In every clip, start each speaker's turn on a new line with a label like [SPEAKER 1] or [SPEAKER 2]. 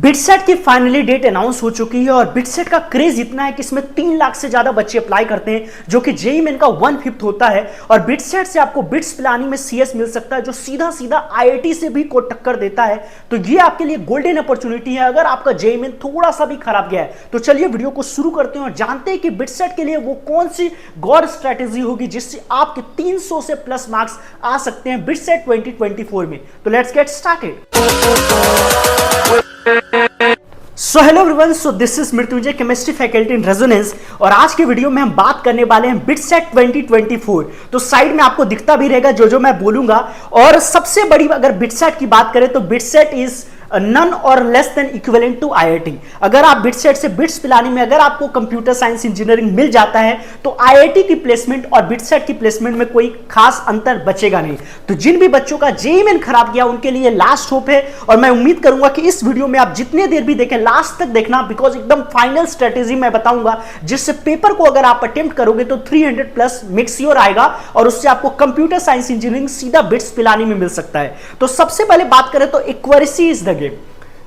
[SPEAKER 1] BITSAT की finally date announce हो चुकी है और बिटसेट का क्रेज इतना है कि इसमें 3 लाख से ज्यादा बच्चे अप्लाई करते हैं, जो कि जेईई मेन का 1/5 होता है। और बिटसेट से आपको बिट्स पिलानी में सीएस मिल सकता है, जो सीधा सीधा आईआईटी से भी को टक्कर देता है। तो ये आपके लिए गोल्डन अपॉर्चुनिटी है अगर आपका जेईई मेन थोड़ा सा भी खराब गया है। तो चलिए वीडियो को शुरू करते हैं और जानते हैं कि बिटसेट के लिए वो कौन सी गॉड स्ट्रेटेजी होगी जिससे आपके 300 से प्लस मार्क्स आ सकते हैं बिटसेट 2024 में। तो let's get started. So hello everyone, so this is Mrityunjay, chemistry faculty in resonance. और आज के वीडियो में हम बात करने वाले हैं बिटसेट 2024। तो साइड में आपको दिखता भी रहेगा जो मैं बोलूंगा। और सबसे बड़ी अगर बिटसेट की बात करें तो BITSAT is none or less than equivalent to IIT. अगर आप बिटसेट से बिट्स पिलाने में अगर आपको कंप्यूटर साइंस इंजीनियरिंग मिल जाता है तो आईआईटी की प्लेसमेंट और बिटसेट की प्लेसमेंट में कोई खास अंतर बचेगा नहीं। तो जिन भी बच्चों का जेईई मेन खराब गया उनके लिए लास्ट होप है। और मैं उम्मीद करूंगा कि इस वीडियो में आप जितने देर भी देखें लास्ट तक देखना, बिकॉज एकदम फाइनल स्ट्रेटेजी मैं बताऊंगा जिससे पेपर को अगर आप अटेम्प्ट करोगे तो 300 प्लस मिक्स्योर आएगा और उससे आपको कंप्यूटर साइंस इंजीनियरिंग सीधा बिट्स पिलाने में मिल सकता है। तो सबसे पहले बात करें तो एक्यूरेसी इज द गेम।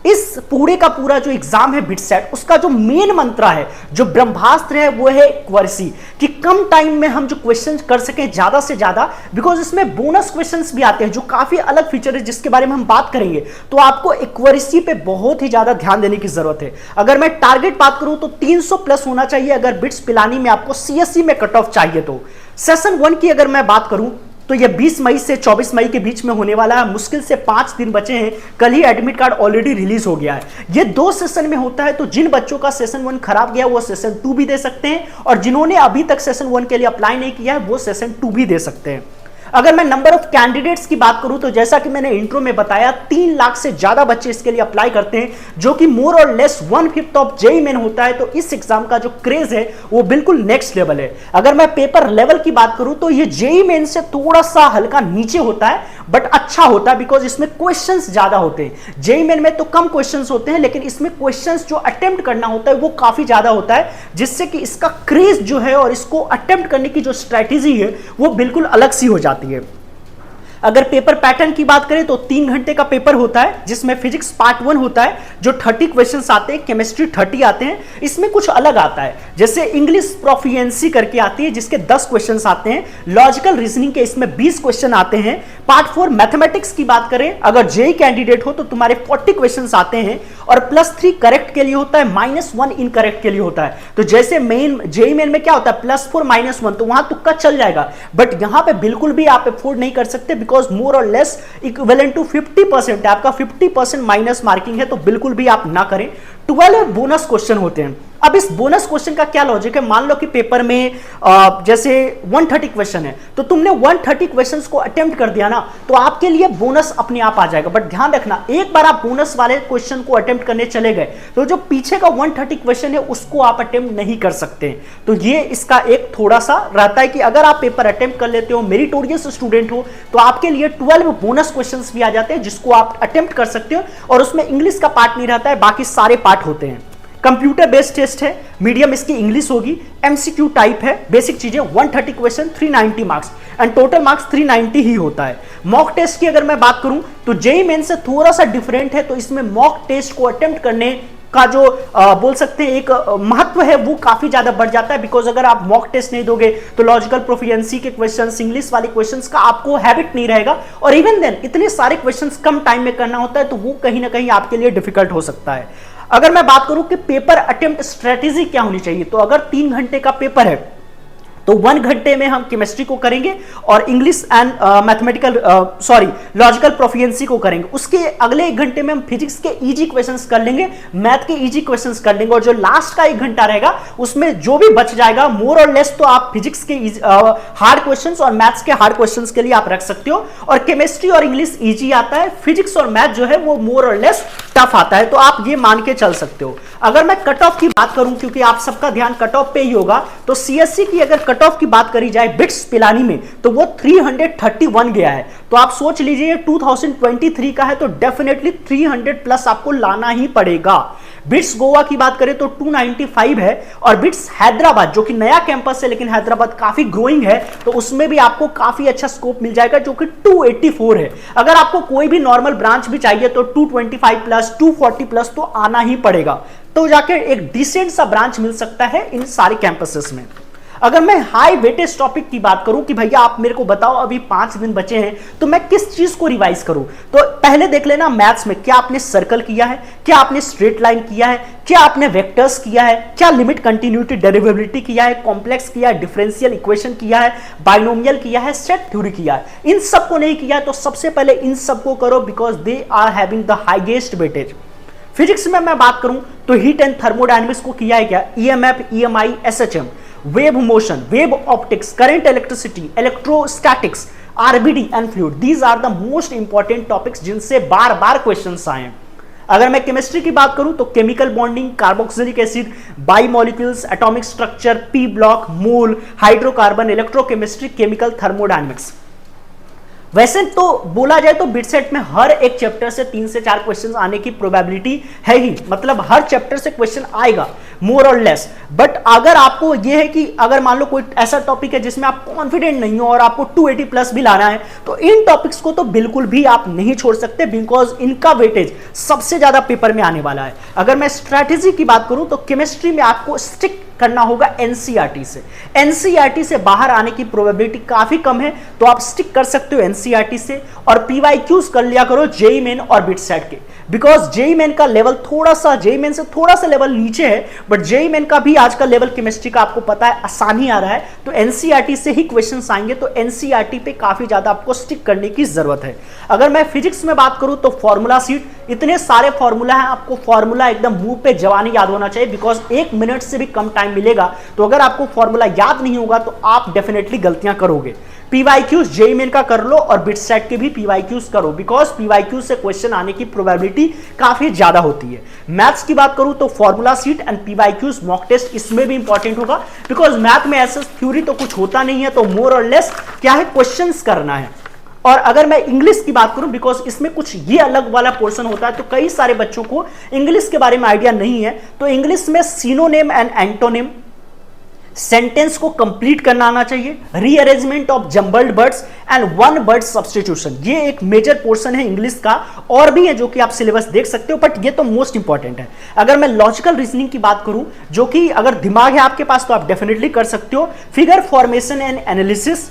[SPEAKER 1] इस पूरे का पूरा जो एग्जाम है बिटसेट, उसका जो मेन मंत्र है, जो ब्रह्मास्त्र है, वो है एक्यूरेसी। कि कम टाइम में हम जो क्वेश्चंस कर सकें ज्यादा से ज्यादा, बिकॉज इसमें बोनस क्वेश्चंस भी आते हैं जो काफी अलग फीचर है जिसके बारे में हम बात करेंगे। तो आपको एक्यूरेसी पे बहुत ही ज्यादा ध्यान देने की जरूरत है। अगर मैं टारगेट बात करूं तो 300 प्लस होना चाहिए अगर बिट्स पिलानी में आपको सीएससी में कट ऑफ चाहिए। तो सेशन 1 की अगर मैं बात करूं तो ये 20 मई से 24 मई के बीच में होने वाला है। मुश्किल से 5 दिन बचे हैं, कल ही एडमिट कार्ड ऑलरेडी रिलीज हो गया है। ये 2 सेशन में होता है। तो जिन बच्चों का सेशन 1 खराब गया वो सेशन 2 भी दे सकते हैं, और जिन्होंने अभी तक सेशन 1 के लिए अप्लाई नहीं किया है वो सेशन 2 भी दे सकते हैं। अगर मैं नंबर ऑफ कैंडिडेट्स की बात करूं तो जैसा कि मैंने इंट्रो में बताया 3 लाख से ज्यादा बच्चे इसके लिए अप्लाई करते हैं, जो कि मोर और लेस 1/5 ऑफ जेईई मेन होता है। तो इस एग्जाम का जो क्रेज है वो बिल्कुल नेक्स्ट लेवल है। अगर मैं पेपर लेवल की बात करूं तो ये जेईई मेन से थोड़ा सा हल्का नीचे होता है, बट अच्छा होता है बिकॉज इसमें क्वेश्चंस ज्यादा होते हैं। जेईई मेन में तो कम क्वेश्चंस होते हैं, लेकिन इसमें क्वेश्चंस जो अटेम्प्ट करना होता है वो काफी ज्यादा होता है, जिससे कि इसका क्रेज जो है और इसको अटेम्प्ट करने की जो स्ट्रेटेजी है वो बिल्कुल अलग सी हो जाती है। अगर पेपर पैटर्न की बात करें तो 3 घंटे का पेपर होता है, जिसमें फिजिक्स पार्ट 1 होता है जो 30 क्वेश्चंस आते हैं, केमिस्ट्री 30 आते हैं। इसमें कुछ अलग आता है, जैसे इंग्लिश प्रोफिशिएंसी करके आती है जिसके 10 क्वेश्चंस आते हैं। लॉजिकल रीजनिंग के इसमें 20 क्वेश्चन आते हैं। पार्ट 4 मैथमेटिक्स की बात करें, अगर जेईई कैंडिडेट हो तो तुम्हारे 40 क्वेश्चंस आते हैं, और +3 करेक्ट के लिए होता है, -1 इनकरेक्ट के लिए होता है। तो जैसे मेन जेईई मेन में क्या होता है +4 -1, तो वहां तुक्का चल जाएगा, बट यहां पे बिल्कुल भी आप अफोर्ड नहीं कर सकते, बिकॉज मोर और लेस इक्विवेलेंट टू 50% है। आपका 50% माइनस मार्किंग है, तो बिल्कुल भी आप ना करें। 12 बोनस क्वेश्चन होते हैं। अब इस बोनस क्वेश्चन का क्या लॉजिक है, मान लो कि पेपर में जैसे 130 क्वेश्चन है, तो तुमने 130 क्वेश्चंस को अटेम्प्ट कर दिया ना, तो आपके लिए बोनस अपने आप आ जाएगा। बट ध्यान रखना, एक बार आप बोनस वाले क्वेश्चन को अटेम्प्ट करने चले गए तो जो पीछे का 130 क्वेश्चन है उसको आप अटेम्प्ट नहीं कर सकते। तो ये इसका एक थोड़ा सा रहता है कि अगर आप पेपर अटेम्प्ट कर लेते हो, मेरिटोरियस स्टूडेंट हो, तो आपके लिए 12 बोनस क्वेश्चन भी आ जाते हैं जिसको आप अटेम्प्ट कर सकते हो। और उसमें इंग्लिश का पार्ट नहीं रहता है, बाकी सारे पार्ट होते हैं। कंप्यूटर बेस्ड टेस्ट है, मीडियम इसकी इंग्लिश होगी, एमसीक्यू टाइप है, बेसिक चीजें, 130 question, 390 marks, and total marks 390 ही होता है। मॉक टेस्ट की अगर मैं बात करूं तो जेईई मेन से थोड़ा सा डिफरेंट है। तो इसमें मॉक टेस्ट को अटेम्प्ट करने का जो बोल सकते हैं एक महत्व है वो काफी ज्यादा बढ़ जाता है, बिकॉज अगर आप मॉक टेस्ट नहीं दोगे तो लॉजिकल प्रोफिशिएंसी के क्वेश्चंस, इंग्लिश वाले क्वेश्चंस का आपको हैबिट नहीं रहेगा, और इवन देन इतने सारे क्वेश्चंस कम टाइम में करना होता है, तो वो कहीं ना कहीं आपके लिए डिफिकल्ट हो सकता है। अगर मैं बात करूं कि पेपर अटेम्प्ट स्ट्रेटेजी क्या होनी चाहिए, तो अगर 3 घंटे का पेपर है तो 1 घंटे में हम केमिस्ट्री को करेंगे और English and mathematical logical proficiency को करेंगे। उसके अगले 1 घंटे में हम फिजिक्स के इजी क्वेश्चंस कर लेंगे, मैथ के इजी क्वेश्चंस कर लेंगे, और जो लास्ट का 1 घंटा रहेगा उसमें जो भी बच जाएगा मोर और लेस तो आप फिजिक्स के हार्ड क्वेश्चंस और मैथ्स के हार्ड क्वेश्चंस के लिए आप रख सकते हो। और केमिस्ट्री और इंग्लिश इजी आता है, फिजिक्स और मैथ जो है वो मोर और लेस टफ आता है। तो आप ये मान के चल सकते हो। अगर मैं कट ऑफ की बात करूं, क्योंकि आप सबका ध्यान कट ऑफ पे ही होगा, तो सीएससी की अगर कट ऑफ की बात करी जाए बिट्स पिलानी में तो वो 331 गया है। तो आप सोच लीजिए 2023 का है, तो डेफिनेटली 300 प्लस आपको लाना ही पड़ेगा। बिट्स गोवा की बात करें तो 295 है, और बिट्स हैदराबाद जो कि नया कैंपस है लेकिन हैदराबाद काफी ग्रोइंग है, तो उसमें भी आपको काफी अच्छा स्कोप मिल जाएगा जो कि 284 है। अगर आपको कोई भी नॉर्मल ब्रांच भी चाहिए तो 225 प्लस 240 प्लस तो आना ही पड़ेगा, तो जाकर एक डिसेंट सा ब्रांच मिल सकता है इन सारे कैंपसेस में। अगर मैं हाई वेटेज टॉपिक की बात करूं कि भैया आप मेरे को बताओ अभी 5 दिन बचे हैं तो मैं किस चीज को रिवाइज करूं, तो पहले देख लेना मैथ्स में क्या आपने सर्कल किया है, क्या आपने स्ट्रेट लाइन किया है, क्या आपने वेक्टर्स किया है, क्या लिमिट कंटिन्यूटी डेरिवेबिलिटी किया है, कॉम्प्लेक्स किया है, डिफरेंशियल इक्वेशन किया है, बाइनोमियल किया है, सेट थ्योरी किया है। इन सबको नहीं किया है तो सबसे पहले इन सबको करो because they are having the highest weightage. Physics में मैं बात करूं तो हीट एंड थर्मोडायनेमिक्स को किया है क्या, EMF, EMI, SHM, wave motion, wave optics, current electricity, electrostatics, RBD and fluid, these are the most important topics जिनसे बार बार क्वेश्चंस आए हैं। अगर मैं केमिस्ट्री की बात करूं तो chemical bonding, carboxylic acid, biomolecules, atomic structure, P block, mole, hydrocarbon, electrochemistry, chemical thermodynamics. वैसे तो बोला जाए तो बिटसेट में हर एक चैप्टर से 3 से 4 क्वेश्चंस आने की प्रोबेबिलिटी है ही, मतलब हर चैप्टर से क्वेश्चन आएगा मोर और लेस। बट अगर आपको यह है कि अगर मान लो कोई ऐसा टॉपिक है जिसमें आप कॉन्फिडेंट नहीं हो और आपको 280 प्लस भी लाना है तो इन टॉपिक्स को तो बिल्कुल भी आप नहीं छोड़ सकते बिकॉज इनका वेटेज सबसे ज्यादा पेपर में आने वाला है। अगर मैं स्ट्रैटेजी की बात करूं तो केमिस्ट्री में आपको स्टिक करना होगा एनसीईआरटी से। एनसीईआरटी से बाहर आने की प्रोबेबिलिटी काफी कम है तो आप स्टिक कर सकते हो एनसीईआरटी से, और पीवाईक्यूज कर लिया करो जेईई मेन और बिटसेट के, बिकॉज जेईई मेन का लेवल थोड़ा सा जेईई मेन से थोड़ा सा लेवल नीचे है, बट जेईई मेन का भी आज का लेवल केमिस्ट्री का आपको पता है आसान ही आ रहा है, तो एनसीईआरटी से ही क्वेश्चंस आएंगे, तो एनसीईआरटी पे काफी ज्यादा आपको स्टिक करने की जरूरत है। अगर मैं फिजिक्स में बात करूं तो फॉर्मूला सीट, इतने सारे फॉर्मूला हैं, आपको फॉर्मूला एकदम मुंह पे जवानी याद होना चाहिए बिकॉज 1 मिनट से भी कम टाइम मिलेगा, तो अगर आपको फॉर्मूला याद नहीं होगा तो आप डेफिनेटली गलतियां करोगे। पीवाईक्यूज जेईई मेन का कर लो और बिटसेट के भी पीवाईक्यूज करो बिकॉज पीवाईक्यूज से क्वेश्चन आने की प्रोबेबिलिटी काफी ज्यादा होती है। मैथ्स की बात करूं तो formula sheet and PYQs mock test इसमें भी इंपॉर्टेंट होगा बिकॉज मैथ में ऐसा थ्योरी तो कुछ होता नहीं है, तो मोर और लेस क्या है क्वेश्चंस करना है। और अगर मैं इंग्लिश की बात करूं बिकॉज इसमें कुछ ये अलग वाला पोर्शन होता है, तो कई सारे बच्चों को इंग्लिश के बारे में आइडिया नहीं है, तो इंग्लिश में सिनोनिम एंड एंटोनिम, सेंटेंस को कंप्लीट करना आना चाहिए, rearrangement of jumbled words and one word substitution, ये एक मेजर पोर्शन है इंग्लिश का, और भी है जो कि आप सिलेबस देख सकते हो बट ये तो मोस्ट इंपॉर्टेंट है। अगर मैं लॉजिकल रीजनिंग की बात करूं जो कि अगर दिमाग है आपके पास तो आप डेफिनेटली कर सकते हो, figure formation and analysis,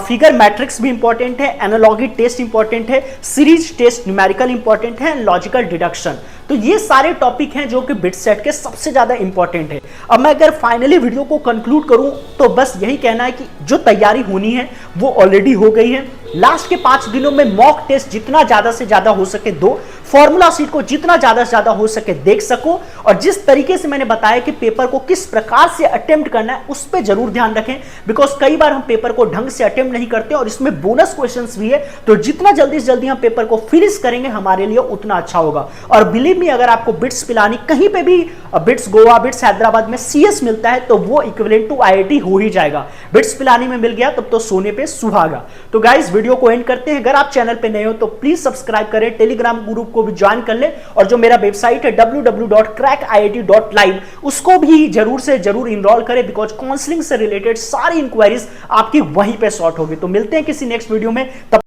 [SPEAKER 1] figure matrix भी इंपॉर्टेंट है, एनालॉगी टेस्ट इंपॉर्टेंट है, सीरीज टेस्ट न्यूमेरिकल इंपॉर्टेंट है, लॉजिकल डिडक्शन, तो ये सारे टॉपिक हैं जो कि बिटसेट के सबसे ज्यादा इंपॉर्टेंट है। अब मैं अगर फाइनली वीडियो को कंक्लूड करूं तो बस यही कहना है कि जो तैयारी होनी है वो ऑलरेडी हो गई है। लास्ट के 5 दिनों में मॉक टेस्ट जितना ज्यादा से ज्यादा हो सके दो, फॉर्मूला सीट को जितना ज्यादा से ज्यादा हो सके देख सको, और जिस तरीके से मैंने बताया कि पेपर को किस प्रकार से अटेम्प्ट करना है उस पर जरूर ध्यान रखें बिकॉज कई बार हम पेपर को ढंग से अटेम्प्ट नहीं करते और इसमें बोनस क्वेश्चंस भी है, तो जितना जल्दी से जल्दी हम पेपर को फिनिश करेंगे हमारे लिए उतना अच्छा होगा। और बिलीव मी अगर आपको बिट्स पिलानी कहीं पे भी, बिट्स गोवा, बिट्स हैदराबाद में सीएस मिलता है तो वो इक्विवेलेंट टू आईआईटी हो ही जाएगा। बिट्स पिलानी में मिल गया तब तो सोने पे सुहागा। तो गाइस वीडियो को एंड करते हैं। अगर आप चैनल पे नए हो तो प्लीज सब्सक्राइब करें, टेलीग्राम ग्रुप को भी ज्वाइन कर ले, और जो मेरा वेबसाइट है www.crackiit.live उसको भी जरूर से जरूर इनरोल करें बिकॉज काउंसलिंग से रिलेटेड सारी इंक्वायरीज आपकी वहीं पे सॉर्ट होगी। तो मिलते हैं किसी नेक्स्ट वीडियो में, तब